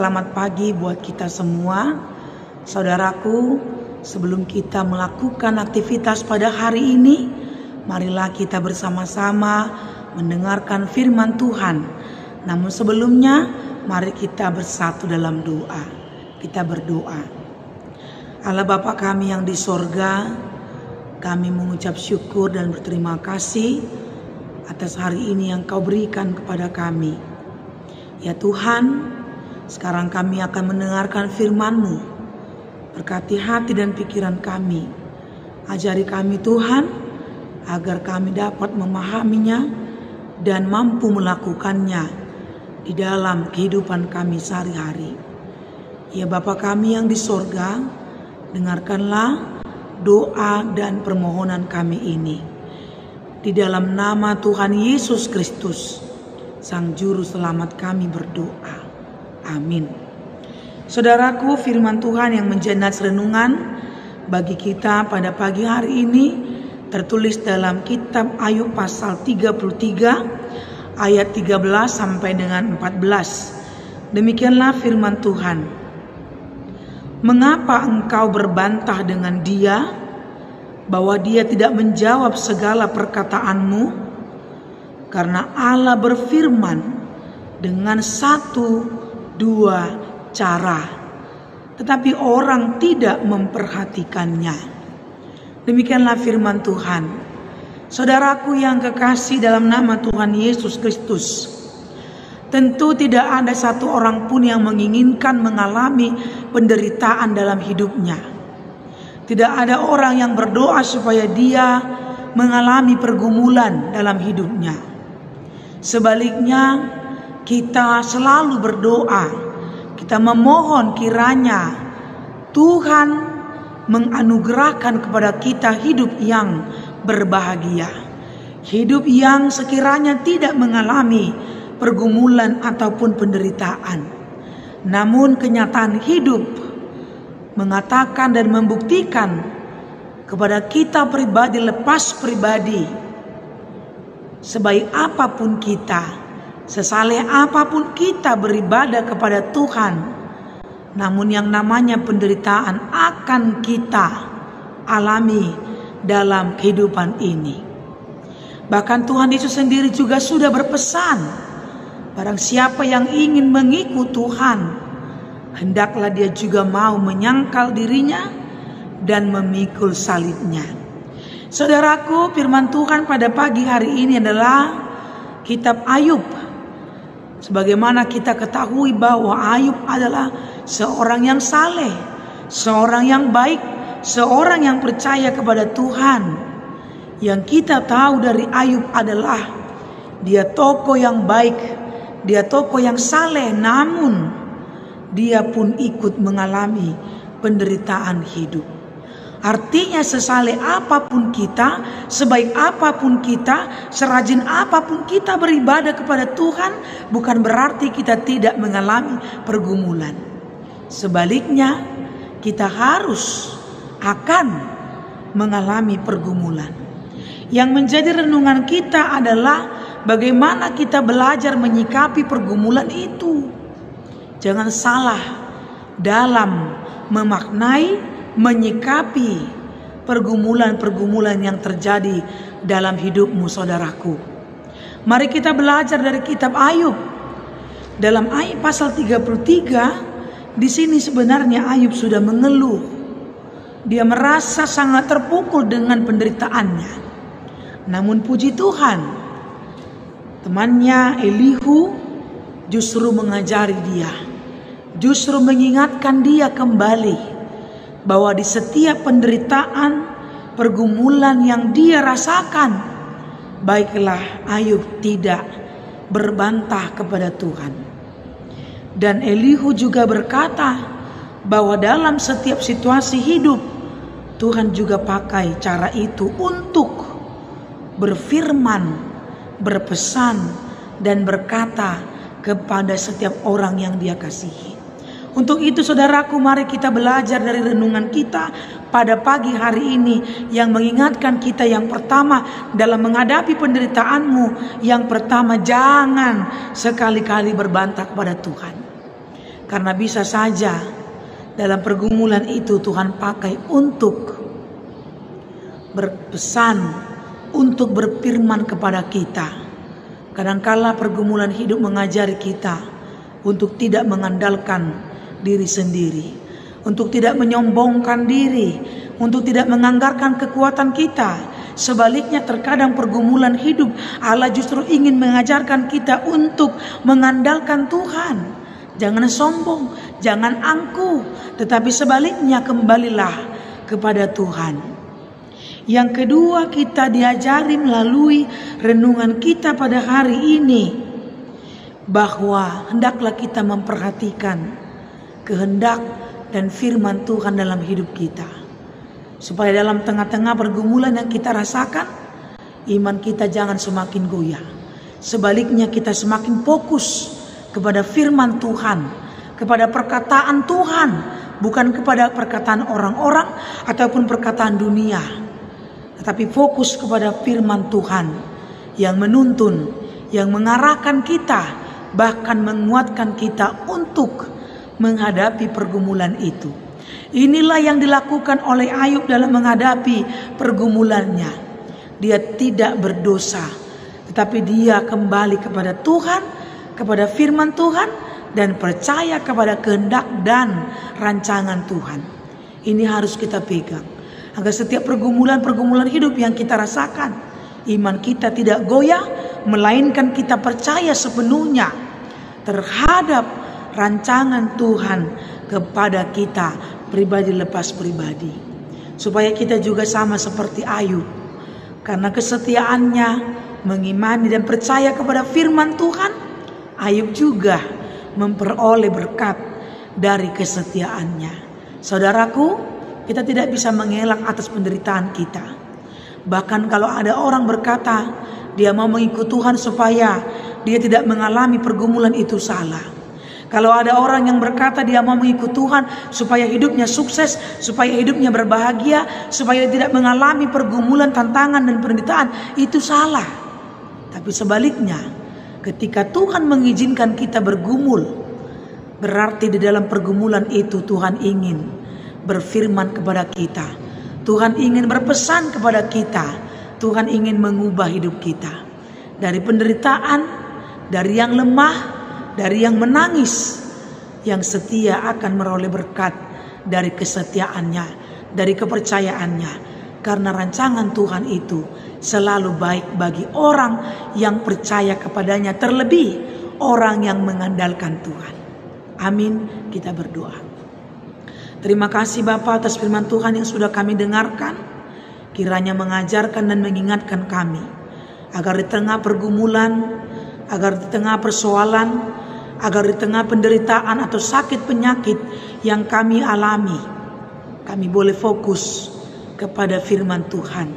Selamat pagi buat kita semua. Saudaraku, sebelum kita melakukan aktivitas pada hari ini, marilah kita bersama-sama mendengarkan firman Tuhan. Namun sebelumnya, mari kita bersatu dalam doa. Kita berdoa. Allah Bapa kami yang di sorga, kami mengucap syukur dan berterima kasih atas hari ini yang Kau berikan kepada kami. Ya Tuhan, sekarang kami akan mendengarkan firman-Mu. Berkati hati dan pikiran kami. Ajari kami Tuhan, agar kami dapat memahaminya dan mampu melakukannya di dalam kehidupan kami sehari-hari. Ya Bapa kami yang di sorga, dengarkanlah doa dan permohonan kami ini. Di dalam nama Tuhan Yesus Kristus, Sang Juru Selamat kami berdoa. Amin. Saudaraku, firman Tuhan yang menjadi renungan bagi kita pada pagi hari ini tertulis dalam kitab Ayub pasal 33 ayat 13 sampai dengan 14. Demikianlah firman Tuhan. Mengapa engkau berbantah dengan dia, bahwa dia tidak menjawab segala perkataanmu? Karena Allah berfirman dengan satu dua cara, tetapi orang tidak memperhatikannya. Demikianlah firman Tuhan. Saudaraku yang kekasih dalam nama Tuhan Yesus Kristus, tentu tidak ada satu orang pun yang menginginkan mengalami penderitaan dalam hidupnya. Tidak ada orang yang berdoa supaya dia mengalami pergumulan dalam hidupnya. Sebaliknya, kita selalu berdoa, kita memohon kiranya Tuhan menganugerahkan kepada kita hidup yang berbahagia. Hidup yang sekiranya tidak mengalami pergumulan ataupun penderitaan. Namun kenyataan hidup mengatakan dan membuktikan kepada kita pribadi lepas pribadi, sebaik apapun kita, sesaleh apapun kita beribadah kepada Tuhan, namun yang namanya penderitaan akan kita alami dalam kehidupan ini. Bahkan Tuhan Yesus sendiri juga sudah berpesan, barang siapa yang ingin mengikut Tuhan, hendaklah dia juga mau menyangkal dirinya dan memikul salibnya. Saudaraku, firman Tuhan pada pagi hari ini adalah kitab Ayub. Sebagaimana kita ketahui bahwa Ayub adalah seorang yang saleh, seorang yang baik, seorang yang percaya kepada Tuhan. Yang kita tahu dari Ayub adalah dia tokoh yang baik, dia tokoh yang saleh, namun dia pun ikut mengalami penderitaan hidup. Artinya sesaleh apapun kita, sebaik apapun kita, serajin apapun kita beribadah kepada Tuhan, bukan berarti kita tidak mengalami pergumulan. Sebaliknya, kita harus akan mengalami pergumulan. Yang menjadi renungan kita adalah bagaimana kita belajar menyikapi pergumulan itu. Jangan salah dalam memaknai, menyikapi pergumulan-pergumulan yang terjadi dalam hidupmu, saudaraku. Mari kita belajar dari kitab Ayub. Dalam Ayub pasal 33, di sini sebenarnya Ayub sudah mengeluh. Dia merasa sangat terpukul dengan penderitaannya. Namun puji Tuhan, temannya Elihu justru mengajari dia, justru mengingatkan dia kembali bahwa di setiap penderitaan, pergumulan yang dia rasakan, baiklah Ayub tidak berbantah kepada Tuhan. Dan Elihu juga berkata bahwa dalam setiap situasi hidup, Tuhan juga pakai cara itu untuk berfirman, berpesan, dan berkata kepada setiap orang yang dia kasihi. Untuk itu saudaraku, mari kita belajar dari renungan kita pada pagi hari ini yang mengingatkan kita yang pertama dalam menghadapi penderitaanmu. Yang pertama, jangan sekali-kali berbantah kepada Tuhan. Karena bisa saja dalam pergumulan itu Tuhan pakai untuk berpesan, untuk berfirman kepada kita. Kadangkala pergumulan hidup mengajari kita untuk tidak mengandalkan diri sendiri, untuk tidak menyombongkan diri, untuk tidak menganggarkan kekuatan kita. Sebaliknya terkadang pergumulan hidup Allah justru ingin mengajarkan kita untuk mengandalkan Tuhan. Jangan sombong, jangan angkuh, tetapi sebaliknya kembalilah kepada Tuhan. Yang kedua, kita diajari melalui renungan kita pada hari ini bahwa hendaklah kita memperhatikan kehendak dan firman Tuhan dalam hidup kita, supaya dalam tengah-tengah pergumulan yang kita rasakan, iman kita jangan semakin goyah. Sebaliknya kita semakin fokus kepada firman Tuhan, kepada perkataan Tuhan, bukan kepada perkataan orang-orang ataupun perkataan dunia, tetapi fokus kepada firman Tuhan yang menuntun, yang mengarahkan kita, bahkan menguatkan kita untuk menghadapi pergumulan itu. Inilah yang dilakukan oleh Ayub dalam menghadapi pergumulannya. Dia tidak berdosa, tetapi dia kembali kepada Tuhan, kepada firman Tuhan, dan percaya kepada kehendak dan rancangan Tuhan. Ini harus kita pegang, agar setiap pergumulan hidup yang kita rasakan, iman kita tidak goyah, melainkan kita percaya sepenuhnya terhadap rancangan Tuhan kepada kita pribadi lepas pribadi. Supaya kita juga sama seperti Ayub, karena kesetiaannya mengimani dan percaya kepada firman Tuhan, Ayub juga memperoleh berkat dari kesetiaannya. Saudaraku, kita tidak bisa mengelak atas penderitaan kita. Bahkan kalau ada orang berkata dia mau mengikut Tuhan supaya dia tidak mengalami pergumulan, itu salah. Kalau ada orang yang berkata dia mau mengikut Tuhan supaya hidupnya sukses, supaya hidupnya berbahagia, supaya tidak mengalami pergumulan, tantangan dan penderitaan, itu salah. Tapi sebaliknya, ketika Tuhan mengizinkan kita bergumul, berarti di dalam pergumulan itu Tuhan ingin berfirman kepada kita. Tuhan ingin berpesan kepada kita. Tuhan ingin mengubah hidup kita dari penderitaan, dari yang lemah, dari yang menangis. Yang setia akan meroleh berkat dari kesetiaannya, dari kepercayaannya. Karena rancangan Tuhan itu selalu baik bagi orang yang percaya kepadanya, terlebih orang yang mengandalkan Tuhan. Amin. Kita berdoa. Terima kasih Bapa atas firman Tuhan yang sudah kami dengarkan. Kiranya mengajarkan dan mengingatkan kami, agar di tengah pergumulan, agar di tengah persoalan, agar di tengah penderitaan atau sakit penyakit yang kami alami, kami boleh fokus kepada firman Tuhan.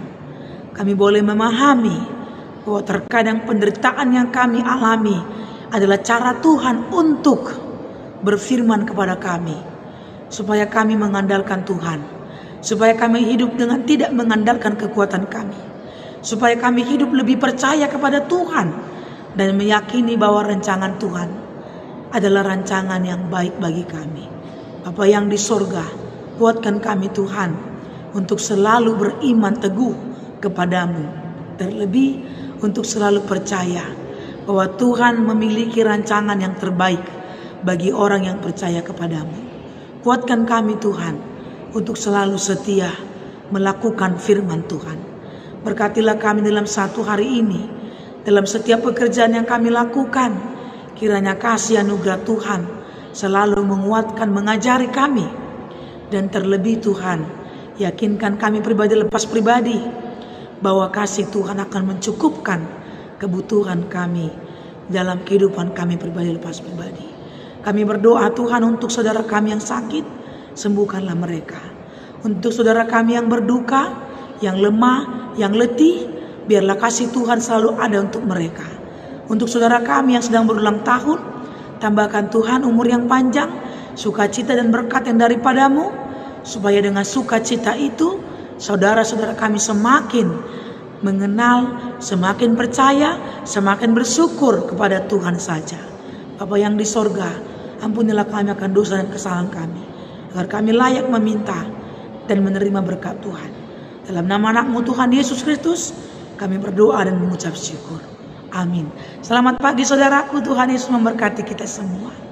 Kami boleh memahami bahwa terkadang penderitaan yang kami alami adalah cara Tuhan untuk berfirman kepada kami, supaya kami mengandalkan Tuhan, supaya kami hidup dengan tidak mengandalkan kekuatan kami, supaya kami hidup lebih percaya kepada Tuhan dan meyakini bahwa rancangan Tuhan adalah rancangan yang baik bagi kami. Bapa yang di sorga, kuatkan kami Tuhan untuk selalu beriman teguh kepadamu, terlebih untuk selalu percaya bahwa Tuhan memiliki rancangan yang terbaik bagi orang yang percaya kepadamu. Kuatkan kami Tuhan untuk selalu setia melakukan firman Tuhan. Berkatilah kami dalam satu hari ini, dalam setiap pekerjaan yang kami lakukan. Kiranya kasih anugerah Tuhan selalu menguatkan, mengajari kami. Dan terlebih Tuhan, yakinkan kami pribadi lepas pribadi bahwa kasih Tuhan akan mencukupkan kebutuhan kami dalam kehidupan kami pribadi lepas pribadi. Kami berdoa Tuhan untuk saudara kami yang sakit, sembuhkanlah mereka. Untuk saudara kami yang berduka, yang lemah, yang letih, biarlah kasih Tuhan selalu ada untuk mereka. Untuk saudara kami yang sedang berulang tahun, tambahkan Tuhan umur yang panjang, sukacita dan berkat yang daripadamu, supaya dengan sukacita itu saudara-saudara kami semakin mengenal, semakin percaya, semakin bersyukur kepada Tuhan saja. Bapa yang di sorga, Ampunilah kami akan dosa dan kesalahan kami, agar kami layak meminta dan menerima berkat Tuhan. Dalam nama anak-Mu Tuhan Yesus Kristus, kami berdoa dan mengucap syukur. Amin. Selamat pagi saudaraku, Tuhan Yesus memberkati kita semua.